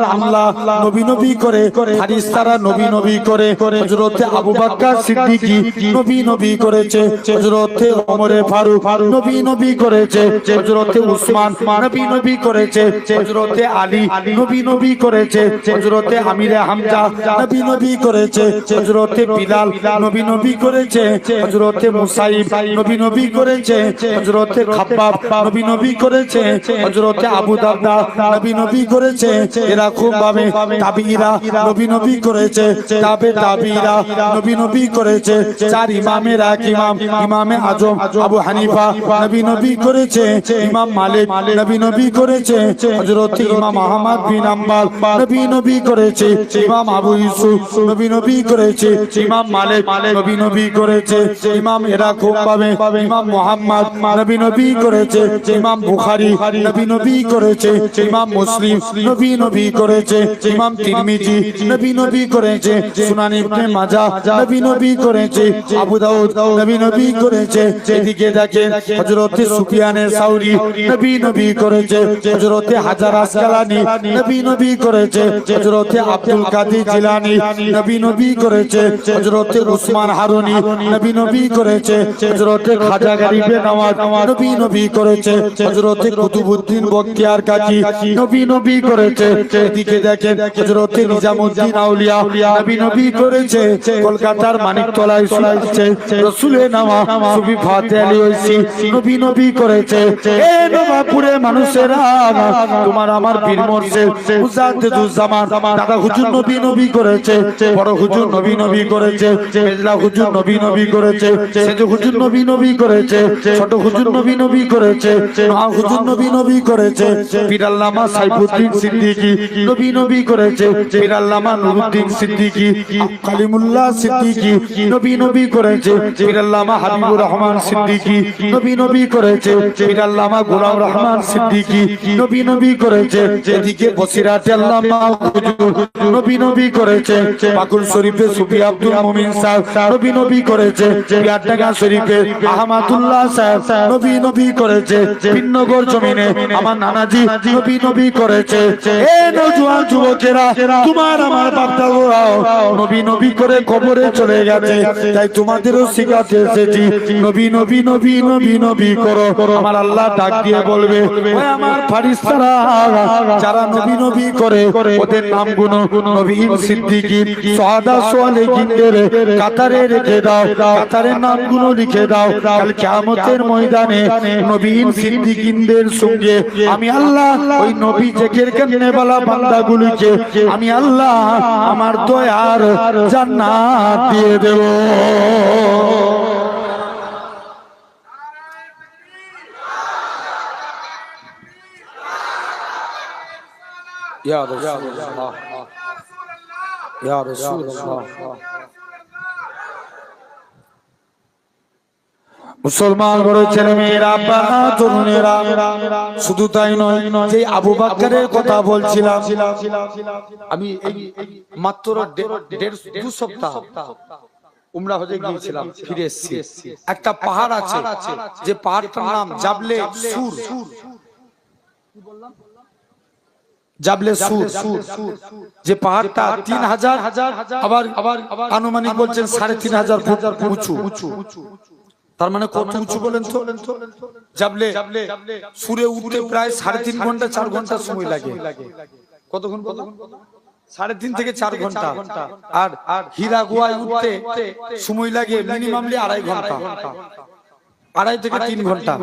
হামলা নবী নবী করে ফারিস্তারা নবী নবী করে হযরতে আবু বকর সিদ্দিকী নবী নবী করেছে হযরতে ওমরে ফারুক নবী নবী করেছে হযরতে উসমান নবী নবী করেছে হযরতে আলী নবী নবী করেছে হযরতে আমিরে হামজা নবী নবী করেছে হযরতে বিলাল নবী নবী করেছে হযরতে মুসাইব নবী নবী করেছে হযরতে খাব্বাব নবী নবী করেছে হযরতে আবু দারদা নবী নবী করেছে এরকম ভাবে তাবিঈরা নবী নবী করেছে তাবিঈরা নবী নবী করেছে চার ইমামের এক ইমাম ইমামে আজম আবু হানিফা নবী নবী করেছে ইমাম মালিক নবী নবী করেছে হযরত ইমাম আহমদ বিন হাম্বল নবী নবী করেছে ইমাম আবু ইউসুফ নবী নবী করেছে ইমাম মালিক নবী নবী করেছে ইমাম এরকম ভাবে ইমাম মুহাম্মদ নবী নবী করেছে ইমাম বুখারী নবী নবী করেছে ইমাম মুসলিম নবী নবী করেছে ইমাম তিরমিজি নবী নবী করেছে সুনান ইবনে মাজাহ নবী নবী করেছে আবু দাউদ নবী নবী করেছে এদিকে দেখেন হযরত সুফিয়ানে সাউরি নবী নবী করেছে হযরত হাজার আসকালানি নবী নবী করেছে হযরত আব্দুল কাদের জিলানী নবী নবী করেছে হযরত উসমান হারুনি নবী নবী করেছে হযরত খাজা গরিবে নওয়াজ নবী নবী করেছে হযরত কুতুবউদ্দিন বখতিয়ার কাজী নবী নবী করেছে এদিকে দেখেন হযরত নিজামউদ্দিন আউলিয়া নবী নবী করেছে কলকাতার মানিকতলায় শুনেছে রাসূলের নামা সুফি ফাতে আলী ওইসি নবী নবী করেছে এ নবাবপুরে মানুষেরা তোমার আমার পীর মুর্শিদ মুজাদ্দিদুজ্জামান দাদা হুজুর নবী নবী করেছে বড় হুজুর নবী নবী করেছে মেজলা হুজুর নবী নবী করেছে সেজ হুজুর নবী নবী করেছে ছোট হুজুর নবী নবী করেছে মহা হুজুর নবী নবী করেছে পীর আল্লামা সাইফুদ্দিন সিদ্দিকী নবী নবী করেছে পীর আল্লামা নুরুদ্দিন সিদ্দিকী কালিমুল্লাহ সিদ্দিকী নবী নবী করেছে পীর আল্লামা হাবিবুর রহমান সিদ্দিকী নবী নবী করেছে পীর আল্লামা গোলাম রহমান সিদ্দিকী নবী নবী করেছে এদিকে বসিরাতে আল্লামা হুজুর নবী নবী করেছে পাকুল শরীফে সুফি আব্দুল মুমিন সাহেব নবী নবী করেছে বিয়ারডাঙ্গা শরীফে আহমদুল্লাহ সাহেব নবী নবী করেছে বিনগর জমিনে আমার নানাজি নবী নবী করেছে এ নওজোয়ান যুবকেরা তোমার আমার বাপ-দাদারাও নবী নবী করে কবরে চলে গেছে তাই তোমাদেরও শিখাতে এসেছি নবী নবী নবী নবী নবী করো আমার আল্লাহ ডাক দিয়ে বলবে ওই আমার ফারিস্তারা যারা নবী নবী করে ওদের নামগুলো নবীন সিদ্দিকী সুহাদা সালেহিনদের কাতারে রেখে দাও কাতারের নামগুলো লিখে দাও কাল কিয়ামতের ময়দানে নবীন সিদ্দিকীদের সঙ্গে আমি আল্লাহ ওই নবী জিকির করনেওয়ালা বান্দাগুলোকে আমি আল্লাহ আমার দয়ার জান্নাত দিয়ে দেব ইয়া রাসূলুল্লাহ ইয়া রাসূলুল্লাহ মুসলমান বড় ছেলে মেয়েরা বাবা তরুণেরা শুধু তাই নয় যে আবু বকরের কথা বলছিলাম আমি মাত্র 1.5 সপ্তাহ উমরা হজে গিয়েছিলাম ফিরে এসেছি একটা পাহাড় আছে যে পাহাড়টার নাম জাবলে সুর কি বললাম জাবলে সুর যে পাহাড়টা 3000 আবার আনুমানিক বলছেন 3500 ফুট উঁচু তার মানে কত উঁচু বলেন তো জাবলে সুরে উঠতে প্রায় 3.5 ঘন্টা 4 ঘন্টা সময় লাগে কতক্ষণ 3.5 থেকে 4 ঘন্টা আর হীরা গুহায় উঠতে সময় লাগে মিনিমামলি 2.5 ঘন্টা 2.5 থেকে 3 ঘন্টা